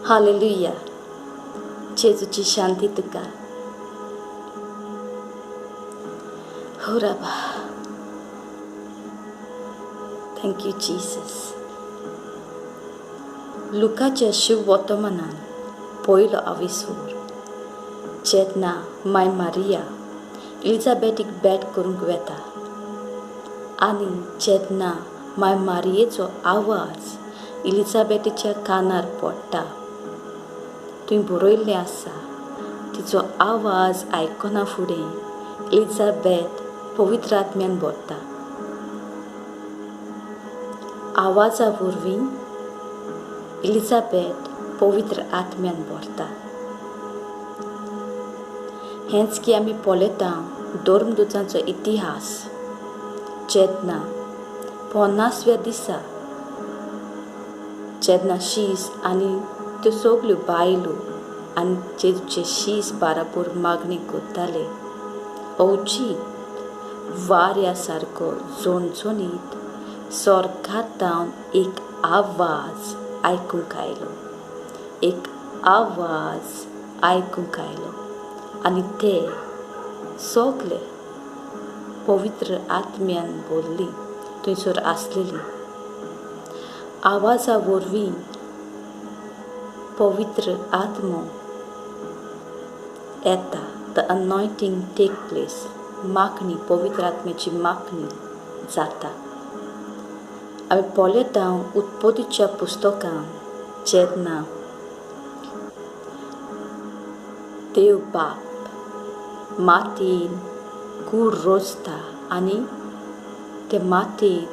Hallelujah. जेजूची शांती तुका. हो राबा. Thank you Jesus. लुकाच्या शुभ वर्तमानान पयलो आविसवोर जेन्ना माय मारिया इलिझाबेथीक भेट करूंक वेता आनी जेन्ना माय मारियेचो आवाज इलिझाबेथीच्या कानार पडटा, थंय बरयल्लें आसा, तिचो आवाज आयकना फुडें इलिझाबेथ पवित्र आत्म्यान भरता. आवाजा वरवीं इलिझाबेथ पवित्र आत्म्यान भरता. हेंच की आमी पळयता धर्मदुतांचो इतिहास. जेन्ना 50व्या दिसा जेन्ना शीस आनी त्यो सगल्यो बायलो आनी जेजूचे शीस बाराबर मागणी करताले, अवचीत वाऱ्या सारको झणझणीत स्वर्गांतावन एक आवाज आयकूंक आयलो. एक आवाज आयकूंक आयलो आनी ते सगळे पवित्र आत्म्यान बोल्ली थंयसर आसलेली. आवाजा वरवीं पवित्र आत्मो येता. The anointing take place. मागणी, पवित्र आत्म्याची मागणी जाता. आमी पळयता उत्पत्तीच्या पुस्तकान जेन्ना देव बाप मातयेन कूड रोजता आनी ते मातयेन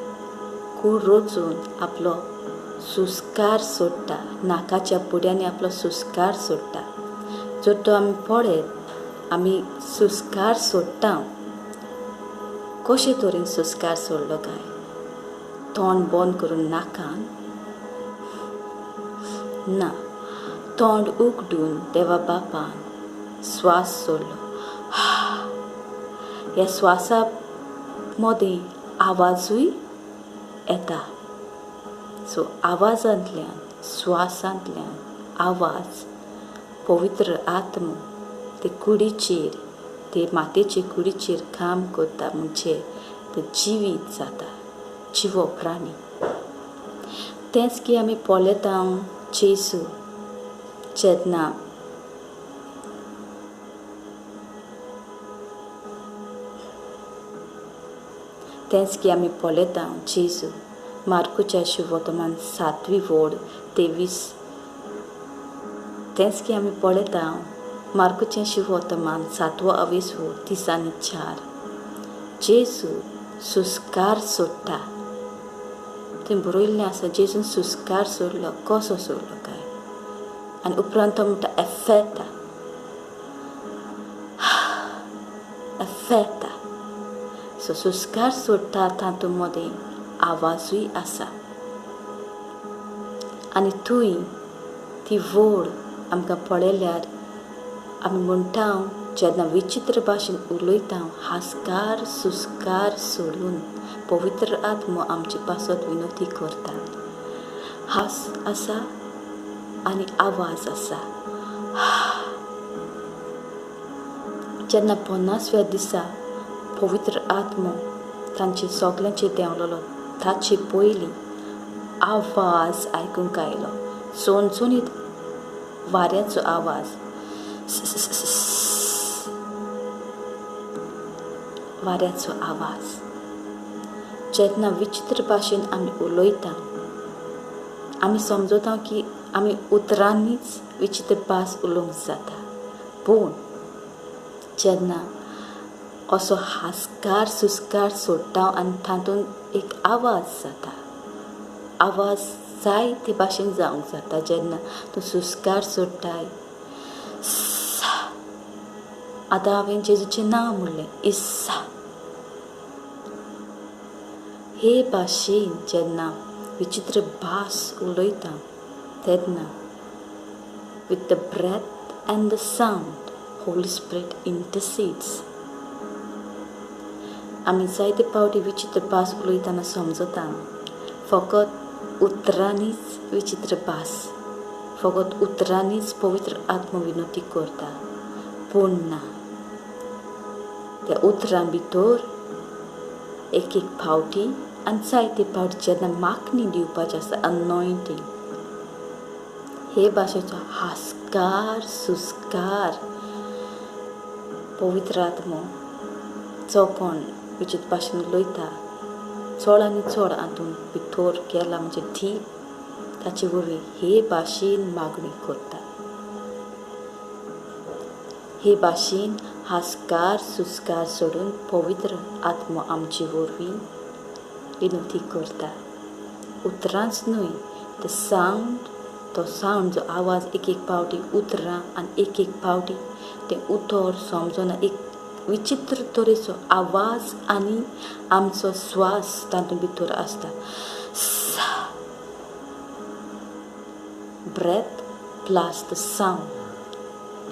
कूड रोजून आपलो सुस्कार सोडटा, नाकाच्या पुड्यांनी आपलो सुस्कार सोडटा. जर तो आमी पळयत, आमी सुस्कार सोडटा. कशे तरेन सुस्कार सोडलो काय? तोंड बंद करून नाकान ना, तोंड उगडून देवा बापान स्वास सोडलो. ह्या स्वासा मदीं आवाजूय येता. सो आवाजांतल्यान, स्वासांतल्यान आवाज पवित्र आत्मो ते कुडीचेर, ते मातयेचे कुडीचेर काम करता, म्हणजे ते जिवीत जाता, जिवो प्राणी. तेंच की आमी पळयता जेजू जेन्ना तेंच की आमी पळयता जेजू मार्कूच्या शुभ वर्तमान 7वी वोड 23. तेंच की आमी पळयता मार्कूचें शुभ वर्तमान 7वो आविसवोड 3 आनी 4. जेजू सुस्कार सोडटा. थंय बरयल्लें आसा जेजून सुस्कार सोडलो. कसो सोडलो काय? आनी उपरांत तो म्हणटा एफेता. एफेता. सो सुस्कार सोडटा तातूंत मदीं आवाजूय आसा. आनी थंय ती वोड आमकां पळयल्यार आमी म्हणटा जेन्ना विचित्र भाशेन उलयता, हास्कार सुस्कार सोडून पवित्र आत्मो आमचे पासत विनोती करता. हास आसा आनी आवाज आसा. जेन्ना 50व्या दिसा पवित्र आत्मो तांचे सगल्यांचेर देंवलेलो, ताचे पयलीं आवाज आयकूंक आयलो. झणझणीत वाऱ्याचो आवाज. वाऱ्याचो आवाज. जेन्ना विचित्र भाशेन आमी उलयता, आमी समजता की आमी उतरांनीच विचित्र भास उलोवंक जाता. पूण जेन्ना असो हास्कार सुस्कार सोडटा आनी तातूंत एक आवाज जाता, आवाज जाय ते भाशेन जावंक जाता. जेन्ना तूं सुस्कार सोडटाय, आतां हांवें जेजूचें नांव म्हणलें, इस्सा. हे भाशेन जेन्ना विचित्र भास उलयता तेन्ना with the breath and the sound Holy Spirit intercedes. आमी जायते पावटी विचित्र भास उलयतना समजता फकत उतरांनीच विचित्र भास, फकत उतरांनीच पवित्र आत्मो विनोती करता. पुन्हा त्या उतरां भितर एक फावटी आनी जायते फावटी जेन्ना मागणी दिवपाची आसता, अनॉयंटींग, हे भाशेचो हास्कार-सुस्कार पवित्र आत्मो जो कोण विचित्र भाशेन उलयता चड आनी चड हातूंत भितर गेला म्हणजे डीप, ताचे वरवीं हे भाशेन मागणी करता. हे भाशेन हास्कार-सुस्कार सोडून पवित्र आत्मो आमचे वरवीं विनोती करता. उतरांच न्हय, तो सावंड जो आवाज एक फावटी उतरां आनी एक फावटी ते उतर समजून एक विचित्र तरेचो आवाज आनी आमचो स्वास तातूंत भितर आसता. Breath plus the sound.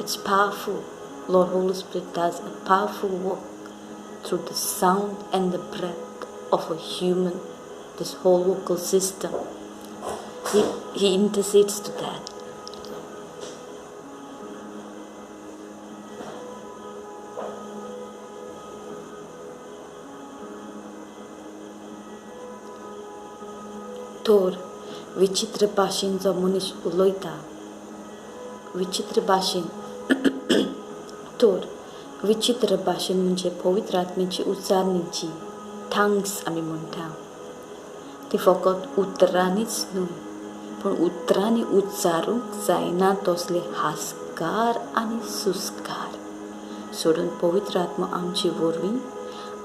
It's powerful. Lord Holy Spirit does a powerful work through the sound and the breath of a human, this whole vocal system. He intercedes to that. तर विचित्र भाशेन जो मनीस उलयता, विचित्र भाशेन म्हणजे पवित्र आत्म्याची उच्चारणीची थँक्स आमी म्हणटा. ती फकत उतरांनीच न्हय, पूण उतरांनी ucharunk zainant tosle haskar आनी सुस्कार सोडून पवित्र आत्मो आमचे वरवीं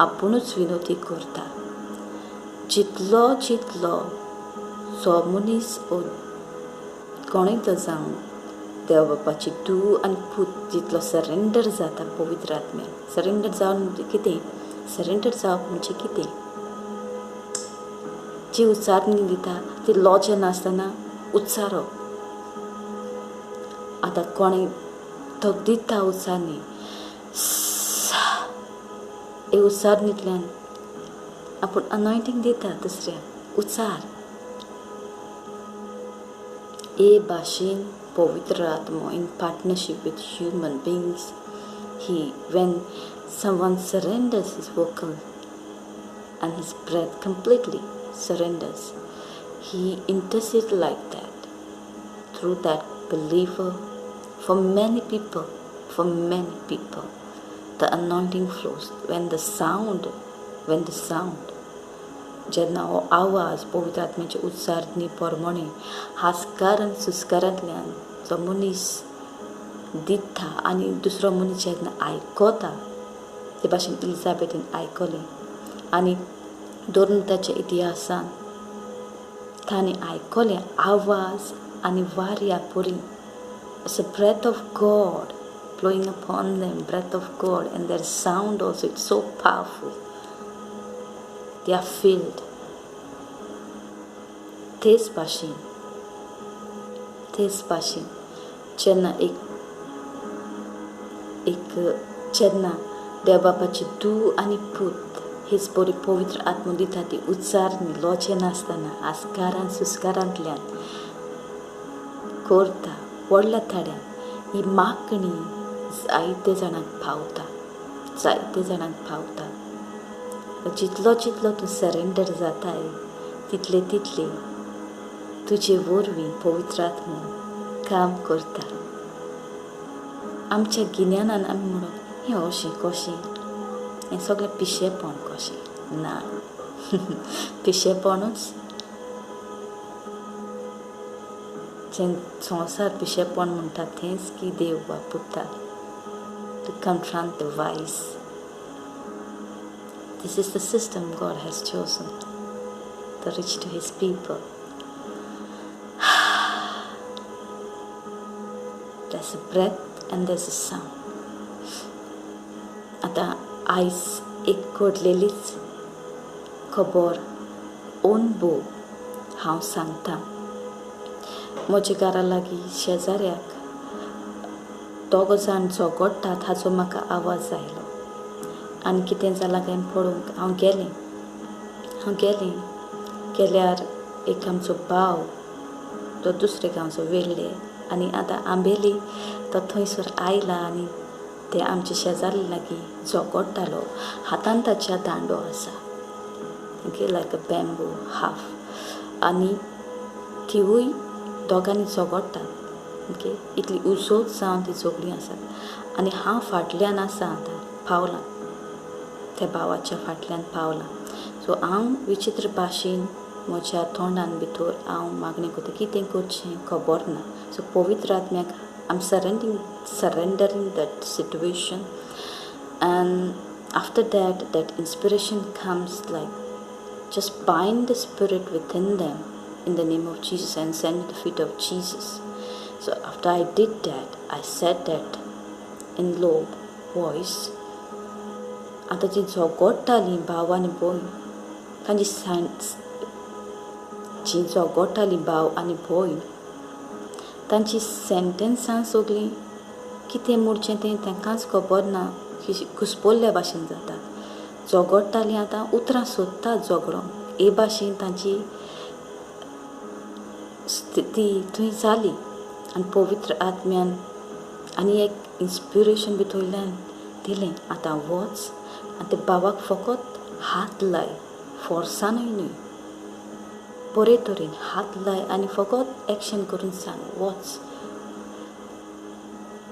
आपुणूच विनोती करता. जितलो जो मनीस कोणूय तो जावं देव बापाची धू आनी पूत जितलो सरेंडर जाता पवित्र आत्म्याक, सरेंडर जावन म्हणजे कितें? सरेंडर जावप म्हणजे कितें? जी उच्चारणी दिता ती लॉजे नासतना उच्चारप. आतां कोणें तो दिता उच्चारणी, हे उच्चारणींतल्यान आपूण अनॉयंटींग दिता दुसऱ्याक, उच्चार. हे भाशेन पवित्र आत्मो in partnership with human beings, when someone surrenders his vocal and his breath completely surrenders, he intercedes like that through that believer. For many people the anointing flows when the sound जेन्ना हो आवाज पवित्र आत्म्याचे उच्चारणी प्रमाणे हास्कार आनी सुस्कारांतल्यान जो मनीस दिता आनी दुसरो मनीस जेन्ना आयकता, ते भाशेन इलिझाबेथीन आयकलें आनी धरून ताच्या इतिहासान ताणें आयकलें आवाज आनी वाऱ्या परी. It's a breath of God blowing upon them, breath of God, and their sound also, it's so powerful. They are filled. तेच भाशेन जेन्ना जेन्ना देव बापाची धू आनी पूत हेच बरी पवित्र आत्मो दिता ती उच्चारणी लॉचे नासतना हास्कारान सुस्कारांतल्यान करता व्हडल्या थाड्यान. ही मागणी जायते जाणांक पावता. जितलो तूं सरेंडर जाताय तितले तुजे वरवीं पवित्र आत्मो काम करता. आमच्या गिन्यानान आमी म्हणप हें अशें कशें, हें सगळें पिशेपण कशें. ना, पिशेपणूच जें संवसार पिशेपण म्हणटा तेंच की देव वापरता to confront the wise. This is the system God has chosen to reach to His people. There's a breath and there's a sound. आता आयज एक घडलेलीच खबर अनुभव हांव सांगता. म्हज्या घरा लागीं शेजाऱ्याक दोग जाण झगडटात हाचो म्हाका आवाज आयलो आनी कितें जालां काय पळोवंक हांव गेल्यार एक आमचो भाव तो दुसरे गांवचो वेल्ले आनी आतां आंबेली तो थंयसर आयला आनी ते आमचे शेजारी लागीं झगडटालो. हातान ताच्या दांडो आसा, ओके, लायक अ बॅम्बू हाफ, आनी तिवूय दोगांनी झगडटात. ओके, इतली उसोत जावन ती झगडीं आसात. आनी हांव फाटल्यान आसा आतां, पावलां त्या भावाच्या फाटल्यान पावलां. सो हांव विचित्र भाशेन म्हज्या तोंडान भितर हांव मागणें करता कितें करचें खबर ना. सो पवित्र आत्म्याक I'm surrendering that situation, and after that inspiration comes, like just bind the spirit within them in the name of Jesus and send the feet of Jesus. So after I did that, I said that in low voice. आता जी झगडटालीं भाव आनी भयण, तांची जी झगडटालीं भाव आनी भयण, तांची सेंटेन्सां सगळीं कितें म्हणचें तें तांकांच खबर ना, घुसपल्ल्या भाशेन जातात. झगडटालीं आतां उतरां सोदतात झगडोंक, हे भाशेन तांची स्थिती थंय जाली. आनी पवित्र आत्म्यान आनी एक इन्स्पिरेशन भितरल्यान दिलें, आतां वच आनी ते भावाक फकत हात लाय, फोर्सानूय न्हय, बरे तरेन हात लाय आनी फकत एक्शन करून सांग वच.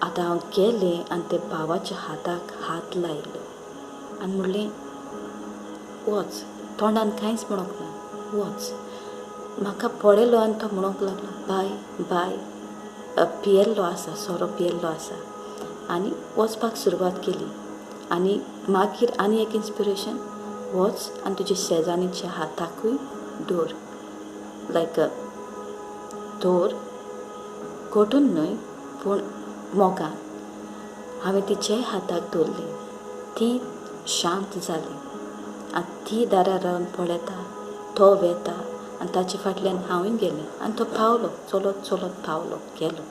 आतां हांव गेलें आनी ते भावाच्या हाताक हात लायलो आनी म्हणलें वच. तोंडान कांयच म्हणूंक ना, वच. म्हाका पळयलो आनी तो म्हणूंक लागलो बाय बाय, पियेल्लो आसा, सोरो पियेल्लो आसा, आनी वचपाक सुरवात केली. आनी मागीर आनी एक इन्स्पिरेशन, वच आनी तुज्या शेजानीच्या हाताकूय दवर, लायक दवर, घोटून न्हय पूण मोगान. हांवें तिच्याय हाताक दवरली. ती शांत जाली आनी ती दारार रावन पळयता, तो वेता आनी ताचे फाटल्यान हांवूय गेलें आनी तो पावलो, चलत चलत पावलो, गेलो.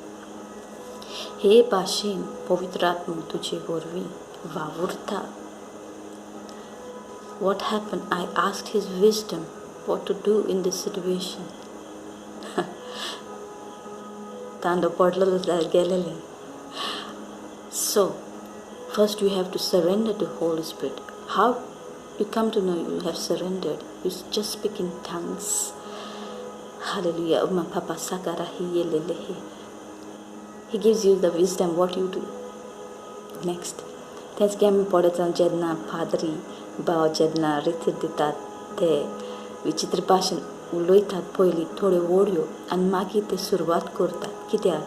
हे भाशेन पवित्र आत्मो तुजे वरवीं वावुरता. What happened? I asked his wisdom what to do in this situation. तांडो पडलेलो गेलेलें. So, first you have to surrender to Holy Spirit. How you come to know you have surrendered? You just speak in tongues. Hallelujah. Uma papa sakarahi yelelehe. He gives you the wisdom what you do next. तेंच की आमी पडत जेन्ना पाद्री भाव जेन्ना रितीर दितात ते विचित्र भाशेन उलयतात पयलीं थोड्यो वडयो आनी मागीर ते सुरवात करतात. कित्याक?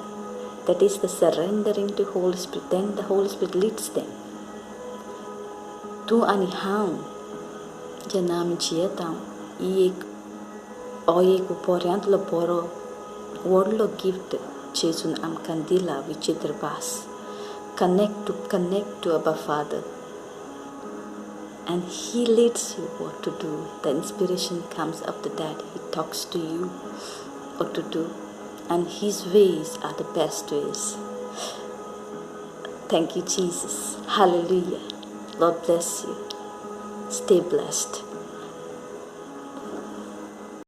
That is the surrendering to Holy Spirit. Then the Holy Spirit leads them. तूं आनी हांव जेन्ना आमी जियेता, ही एक बऱ्यांतलो बरो व्हडलो गिफ्ट जेजून आमकां दिला, विचित्र भास. Connect to Abba Father, and He leads you what to do. The inspiration comes after that. He talks to you what to do, and His ways are the best ways. Thank you, Jesus. Hallelujah. Lord bless you. Stay blessed.